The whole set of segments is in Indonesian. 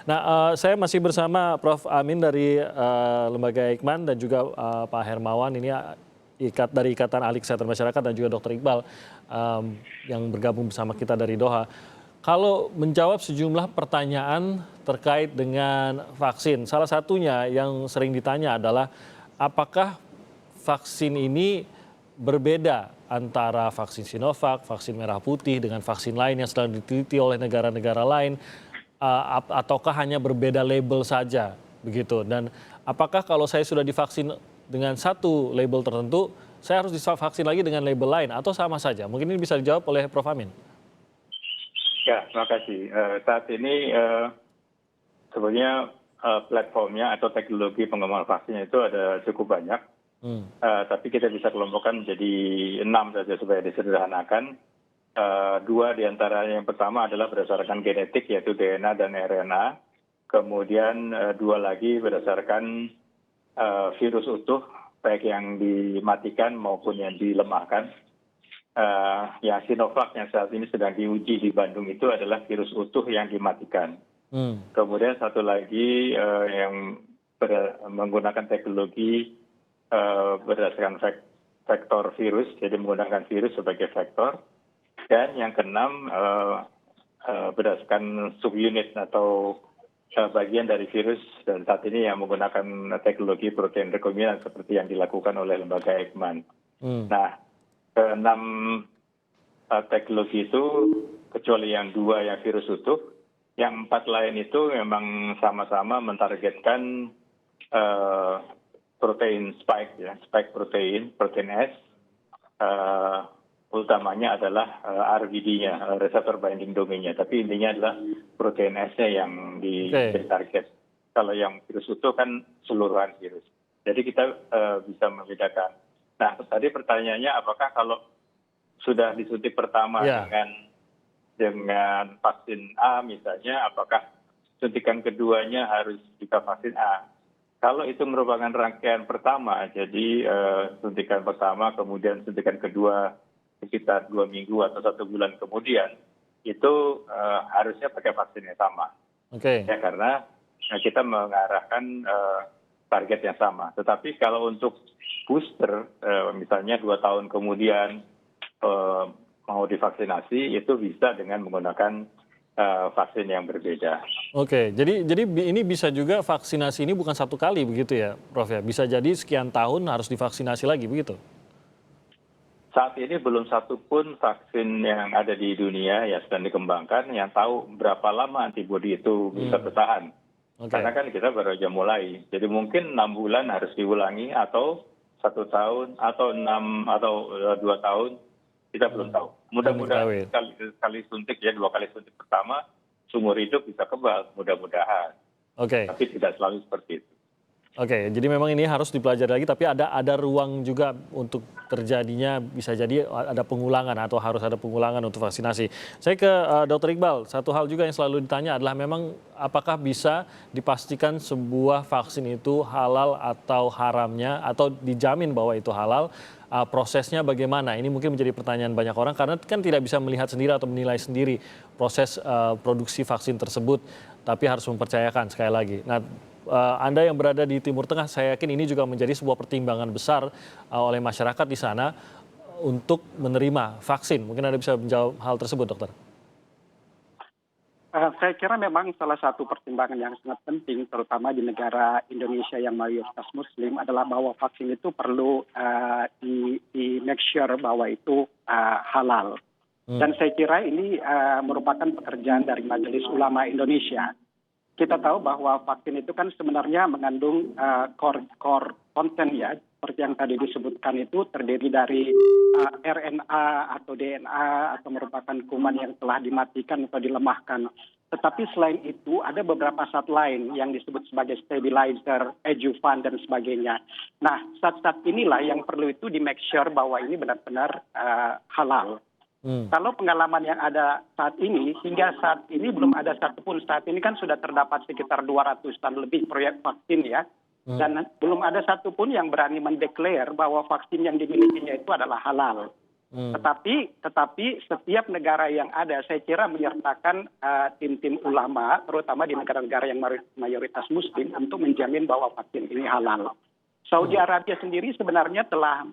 Nah, saya masih bersama Prof. Amin dari Lembaga Eijkman dan juga Pak Hermawan ini dari Ikatan Ahli Kesehatan Masyarakat dan juga Dr. Iqbal yang bergabung bersama kita dari Doha. Kalau menjawab sejumlah pertanyaan terkait dengan vaksin, salah satunya yang sering ditanya adalah apakah vaksin ini berbeda antara vaksin Sinovac, vaksin merah putih dengan vaksin lain yang sedang diteliti oleh negara-negara lain, ataukah hanya berbeda label saja begitu? Dan apakah kalau saya sudah divaksin dengan satu label tertentu, saya harus divaksin lagi dengan label lain atau sama saja? Mungkin ini bisa dijawab oleh Prof. Amin. Ya, terima kasih. Saat ini sebenarnya platformnya atau teknologi pengembangan vaksin itu ada cukup banyak. Tapi kita bisa kelompokkan menjadi 6 saja supaya disederhanakan. 2 diantaranya yang pertama adalah berdasarkan genetik yaitu DNA dan RNA. Kemudian 2 lagi berdasarkan virus utuh baik yang dimatikan maupun yang dilemahkan. Yang Sinovac yang saat ini sedang diuji di Bandung itu adalah virus utuh yang dimatikan. Kemudian satu lagi yang menggunakan teknologi berdasarkan vektor virus, jadi menggunakan virus sebagai vektor. Dan yang keenam berdasarkan subunit atau bagian dari virus dan saat ini yang menggunakan teknologi protein rekombinan seperti yang dilakukan oleh Lembaga Eijkman. Nah, keenam teknologi itu kecuali yang 2 yang virus utuh, yang 4 lain itu memang sama-sama mentargetkan protein spike ya, spike protein S. Utamanya adalah RBD-nya, receptor binding domain-nya, tapi intinya adalah protein S-nya yang ditarget. Kalau yang virus utuh kan seluruhan virus. Jadi kita bisa membedakan. Nah, tadi pertanyaannya apakah kalau sudah disuntik pertama dengan vaksin A misalnya, apakah suntikan keduanya harus juga vaksin A? Kalau itu merupakan rangkaian pertama, jadi suntikan pertama kemudian suntikan kedua sekitar 2 minggu atau 1 bulan kemudian, itu harusnya pakai vaksin yang sama. Ya, karena kita mengarahkan target yang sama. Tetapi kalau untuk booster, misalnya 2 tahun kemudian mau divaksinasi, itu bisa dengan menggunakan vaksin yang berbeda. Oke, jadi ini bisa juga vaksinasi ini bukan 1 kali begitu ya, Prof ya? Bisa jadi sekian tahun harus divaksinasi lagi begitu? Saat ini belum satu pun vaksin yang ada di dunia yang sedang dikembangkan yang tahu berapa lama antibodi itu bisa bertahan. Karena kan kita baru aja mulai. Jadi mungkin 6 bulan harus diulangi atau 1 tahun atau 2 tahun, kita belum tahu. Mudah-mudahan sekali suntik ya, 2 kali suntik pertama seumur hidup bisa kebal, mudah-mudahan. Tapi tidak selalu seperti itu. Oke, jadi memang ini harus dipelajari lagi, tapi ada ruang juga untuk terjadinya bisa jadi ada pengulangan atau harus ada pengulangan untuk vaksinasi. Saya ke Dr. Iqbal, satu hal juga yang selalu ditanya adalah memang apakah bisa dipastikan sebuah vaksin itu halal atau haramnya atau dijamin bahwa itu halal, prosesnya bagaimana? Ini mungkin menjadi pertanyaan banyak orang karena kan tidak bisa melihat sendiri atau menilai sendiri proses produksi vaksin tersebut, tapi harus mempercayakan sekali lagi. Nah, Anda yang berada di Timur Tengah, saya yakin ini juga menjadi sebuah pertimbangan besar oleh masyarakat di sana untuk menerima vaksin. Mungkin Anda bisa menjawab hal tersebut, dokter. Saya kira memang salah satu pertimbangan yang sangat penting, terutama di negara Indonesia yang mayoritas Muslim, adalah bahwa vaksin itu perlu di make sure bahwa itu halal. Dan saya kira ini merupakan pekerjaan dari Majelis Ulama Indonesia. Kita tahu bahwa vaksin itu kan sebenarnya mengandung core content ya, seperti yang tadi disebutkan itu terdiri dari RNA atau DNA atau merupakan kuman yang telah dimatikan atau dilemahkan. Tetapi selain itu ada beberapa zat lain yang disebut sebagai stabilizer, adjuvant dan sebagainya. Nah, zat-zat inilah yang perlu itu di make sure bahwa ini benar-benar halal. Kalau pengalaman yang ada saat ini, hingga saat ini belum ada satupun. Saat ini kan sudah terdapat sekitar 200-an lebih proyek vaksin ya. Dan belum ada satupun yang berani mendeklar bahwa vaksin yang dimilikinya itu adalah halal. Tetapi setiap negara yang ada, saya kira menyertakan tim-tim ulama, terutama di negara-negara yang mayoritas Muslim, untuk menjamin bahwa vaksin ini halal. Saudi Arabia sendiri sebenarnya telah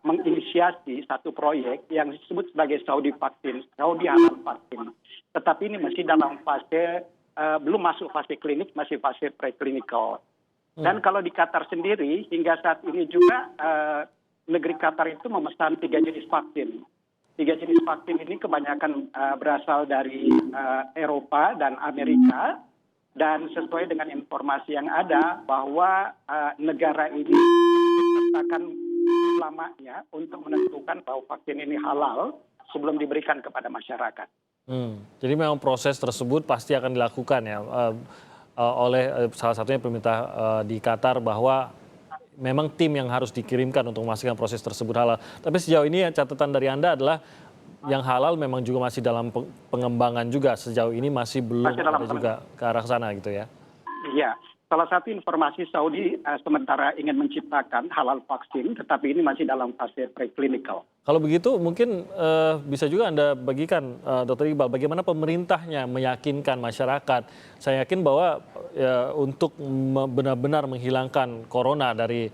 menginisiasi satu proyek yang disebut sebagai Saudi Halal Vaksin. Tetapi ini masih dalam fase, belum masuk fase klinik, masih fase preklinikal. Dan kalau di Qatar sendiri, hingga saat ini juga negeri Qatar itu memesan 3 jenis vaksin. 3 jenis vaksin ini kebanyakan berasal dari Eropa dan Amerika. Dan sesuai dengan informasi yang ada bahwa negara ini menyertakan ulamanya untuk menentukan bahwa vaksin ini halal sebelum diberikan kepada masyarakat. Jadi memang proses tersebut pasti akan dilakukan ya oleh salah satunya pemerintah di Qatar, bahwa memang tim yang harus dikirimkan untuk memastikan proses tersebut halal. Tapi sejauh ini catatan dari Anda adalah yang halal memang juga masih dalam pengembangan juga, sejauh ini masih belum ada juga ke arah sana gitu ya? Iya, salah satu informasi Saudi sementara ingin menciptakan halal vaksin, tetapi ini masih dalam fase preklinikal. Kalau begitu mungkin bisa juga Anda bagikan, Dr. Iqbal, bagaimana pemerintahnya meyakinkan masyarakat. Saya yakin bahwa untuk benar-benar menghilangkan corona dari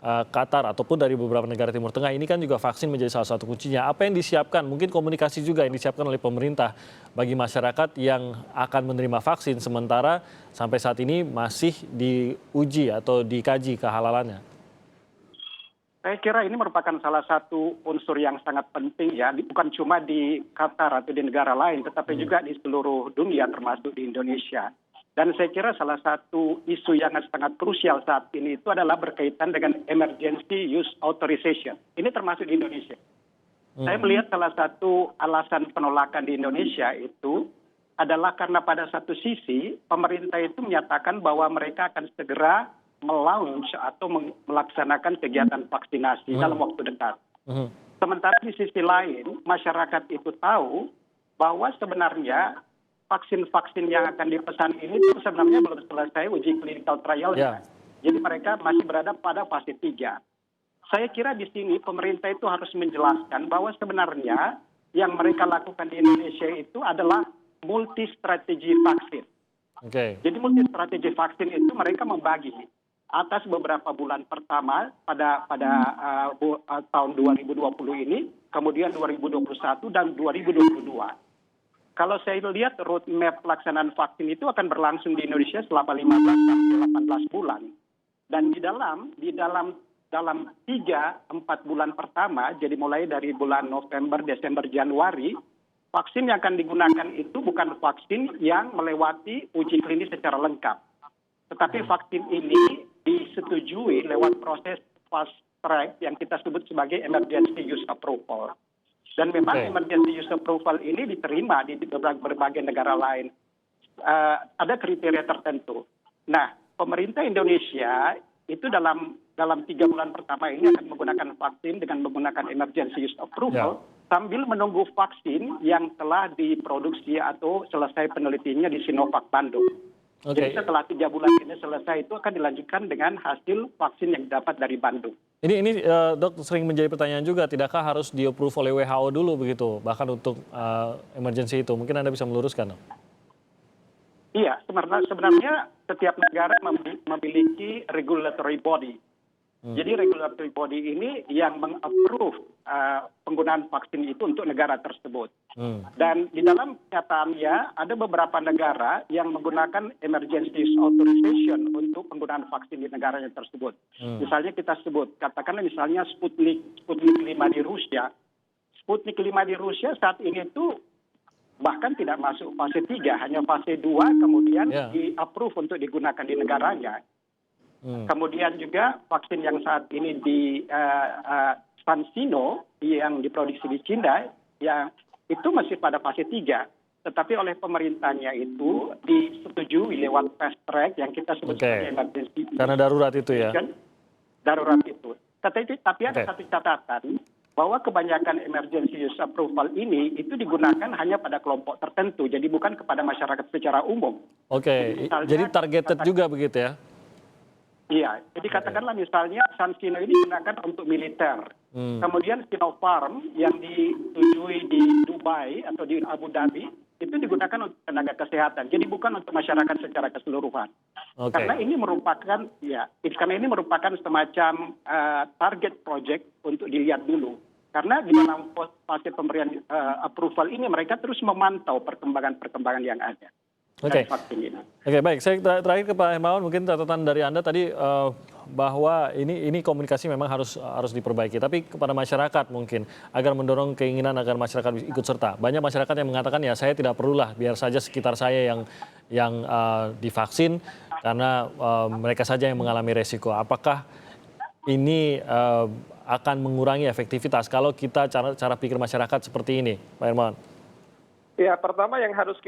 Qatar ataupun dari beberapa negara Timur Tengah ini kan juga vaksin menjadi salah satu kuncinya. Apa yang disiapkan? Mungkin komunikasi juga yang disiapkan oleh pemerintah bagi masyarakat yang akan menerima vaksin, sementara sampai saat ini masih diuji atau dikaji kehalalannya. Saya kira ini merupakan salah satu unsur yang sangat penting ya, bukan cuma di Qatar atau di negara lain, tetapi juga di seluruh dunia termasuk di Indonesia. Dan saya kira salah satu isu yang sangat krusial saat ini itu adalah berkaitan dengan emergency use authorization. Ini termasuk di Indonesia. Saya melihat salah satu alasan penolakan di Indonesia itu adalah karena pada satu sisi pemerintah itu menyatakan bahwa mereka akan segera melaunch atau melaksanakan kegiatan vaksinasi dalam waktu dekat. Sementara di sisi lain masyarakat itu tahu bahwa sebenarnya vaksin-vaksin yang akan dipesan ini sebenarnya belum selesai uji clinical trial-nya. Jadi mereka masih berada pada fase 3. Saya kira di sini pemerintah itu harus menjelaskan bahwa sebenarnya yang mereka lakukan di Indonesia itu adalah multi-strategi vaksin. Jadi multi-strategi vaksin itu mereka membagi atas beberapa bulan pertama pada tahun 2020 ini, kemudian 2021 dan 2022. Kalau saya lihat roadmap pelaksanaan vaksin itu akan berlangsung di Indonesia selama 15 sampai 18 bulan. Dan di dalam 3-4 bulan pertama, jadi mulai dari bulan November, Desember, Januari, vaksin yang akan digunakan itu bukan vaksin yang melewati uji klinis secara lengkap. Tetapi vaksin ini disetujui lewat proses fast track yang kita sebut sebagai emergency use approval. Dan memang emergency use approval ini diterima di berbagai negara lain. Ada kriteria tertentu. Nah, pemerintah Indonesia itu dalam 3 bulan pertama ini akan menggunakan vaksin dengan menggunakan emergency use approval sambil menunggu vaksin yang telah diproduksi atau selesai penelitiannya di Sinovac Bandung. Jadi setelah 3 bulan ini selesai itu akan dilanjutkan dengan hasil vaksin yang didapat dari Bandung. Ini Dok, sering menjadi pertanyaan juga, tidakkah harus di-approve oleh WHO dulu begitu, bahkan untuk emergency itu? Mungkin Anda bisa meluruskan, Dok. Iya, sebenarnya setiap negara memiliki regulatory body. Jadi regulatory body ini yang meng-approve penggunaan vaksin itu untuk negara tersebut. Dan di dalam kenyataannya ada beberapa negara yang menggunakan emergency use authorization untuk penggunaan vaksin di negaranya tersebut. Misalnya kita sebut, katakanlah misalnya Sputnik 5 di Rusia. Sputnik 5 di Rusia saat ini itu bahkan tidak masuk fase 3, hanya fase 2 kemudian di-approve untuk digunakan di negaranya. Kemudian juga vaksin yang saat ini di CanSino yang diproduksi di China, yang itu masih pada fase 3. Tetapi oleh pemerintahnya itu disetujui lewat fast track yang kita sebut sebagai emergency. Karena darurat itu ya? Darurat itu. Tapi ada satu catatan, bahwa kebanyakan emergency use approval ini itu digunakan hanya pada kelompok tertentu, jadi bukan kepada masyarakat secara umum. Jadi targeted juga begitu ya? Iya, jadi katakanlah misalnya CanSino ini digunakan untuk militer. Kemudian Sinopharm yang disetujui di Dubai atau di Abu Dhabi itu digunakan untuk tenaga kesehatan. Jadi bukan untuk masyarakat secara keseluruhan. Oke. Karena ini merupakan semacam target project untuk dilihat dulu. Karena di dalam fase pemberian approval ini mereka terus memantau perkembangan yang ada. Oke. Oke, baik. Saya terakhir ke Pak Hermawan, mungkin catatan dari Anda tadi bahwa ini komunikasi memang harus diperbaiki. Tapi kepada masyarakat mungkin agar mendorong keinginan agar masyarakat ikut serta. Banyak masyarakat yang mengatakan ya saya tidak perlulah, biar saja sekitar saya yang divaksin karena mereka saja yang mengalami resiko. Apakah ini akan mengurangi efektivitas kalau kita cara pikir masyarakat seperti ini, Pak Hermawan? Ya, pertama yang harus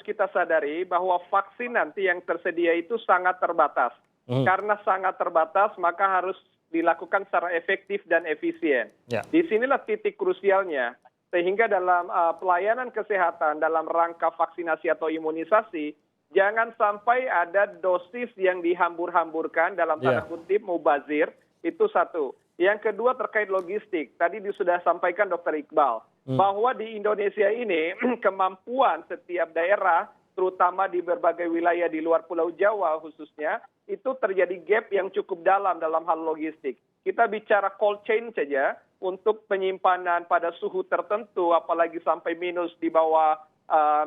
kita sadari bahwa vaksin nanti yang tersedia itu sangat terbatas. Karena sangat terbatas, maka harus dilakukan secara efektif dan efisien. Ya. Disinilah titik krusialnya. Sehingga dalam pelayanan kesehatan, dalam rangka vaksinasi atau imunisasi, jangan sampai ada dosis yang dihambur-hamburkan dalam tanda kutip mubazir, itu satu. Yang kedua terkait logistik. Tadi sudah sampaikan Dr. Iqbal, bahwa di Indonesia ini kemampuan setiap daerah, terutama di berbagai wilayah di luar Pulau Jawa khususnya, itu terjadi gap yang cukup dalam hal logistik. Kita bicara cold chain saja, untuk penyimpanan pada suhu tertentu, apalagi sampai minus di bawah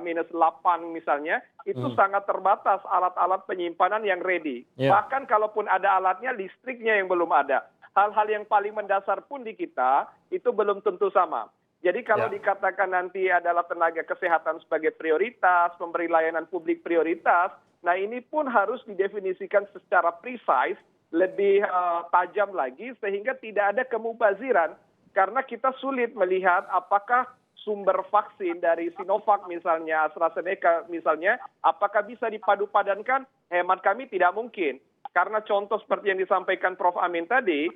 minus 8 misalnya, itu sangat terbatas alat-alat penyimpanan yang ready. Bahkan kalaupun ada alatnya, listriknya yang belum ada. Hal-hal yang paling mendasar pun di kita, itu belum tentu sama. Jadi kalau dikatakan nanti adalah tenaga kesehatan sebagai prioritas, pemberi layanan publik prioritas, nah ini pun harus didefinisikan secara precise, lebih tajam lagi, sehingga tidak ada kemubaziran. Karena kita sulit melihat apakah sumber vaksin dari Sinovac misalnya, AstraZeneca misalnya, apakah bisa dipadu-padankan? Hemat kami tidak mungkin. Karena contoh seperti yang disampaikan Prof. Amin tadi,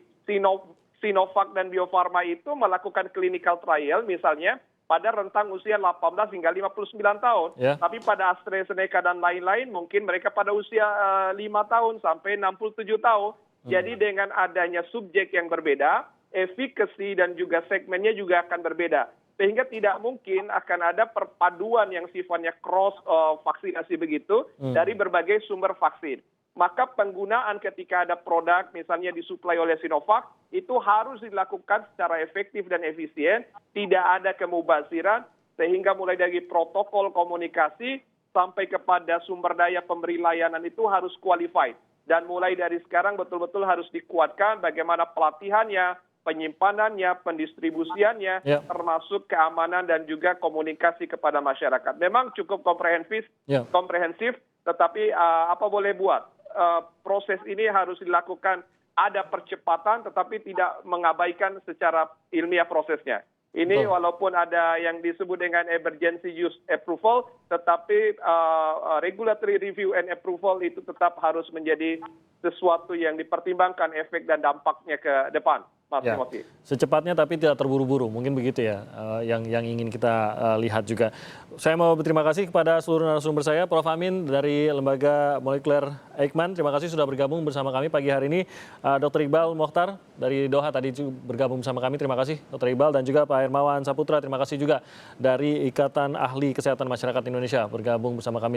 Sinovac dan Bio Farma itu melakukan clinical trial misalnya pada rentang usia 18 hingga 59 tahun. Tapi pada AstraZeneca dan lain-lain mungkin mereka pada usia 5 tahun sampai 67 tahun. Jadi dengan adanya subjek yang berbeda, efikasi dan juga segmennya juga akan berbeda. Sehingga tidak mungkin akan ada perpaduan yang sifatnya cross vaksinasi begitu dari berbagai sumber vaksin. Maka penggunaan ketika ada produk misalnya disuplai oleh Sinovac itu harus dilakukan secara efektif dan efisien, tidak ada kemubaziran, sehingga mulai dari protokol komunikasi sampai kepada sumber daya pemberi layanan itu harus qualified. Dan mulai dari sekarang betul-betul harus dikuatkan bagaimana pelatihannya, penyimpanannya, pendistribusiannya, termasuk keamanan dan juga komunikasi kepada masyarakat. Memang cukup komprehensif, tetapi apa boleh buat? Proses ini harus dilakukan, ada percepatan tetapi tidak mengabaikan secara ilmiah prosesnya. Ini walaupun ada yang disebut dengan emergency use approval, tetapi regulatory review and approval itu tetap harus menjadi sesuatu yang dipertimbangkan efek dan dampaknya ke depan. Mas Timothy. Secepatnya tapi tidak terburu-buru, mungkin begitu ya yang ingin kita lihat juga. Saya mau berterima kasih kepada seluruh narasumber saya, Prof. Amin dari Lembaga Molekuler Eijkman. Terima kasih sudah bergabung bersama kami pagi hari ini. Dr. Iqbal Mokhtar dari Doha tadi bergabung bersama kami. Terima kasih Dr. Iqbal, dan juga Pak Hermawan Saputra. Terima kasih juga dari Ikatan Ahli Kesehatan Masyarakat Indonesia bergabung bersama kami.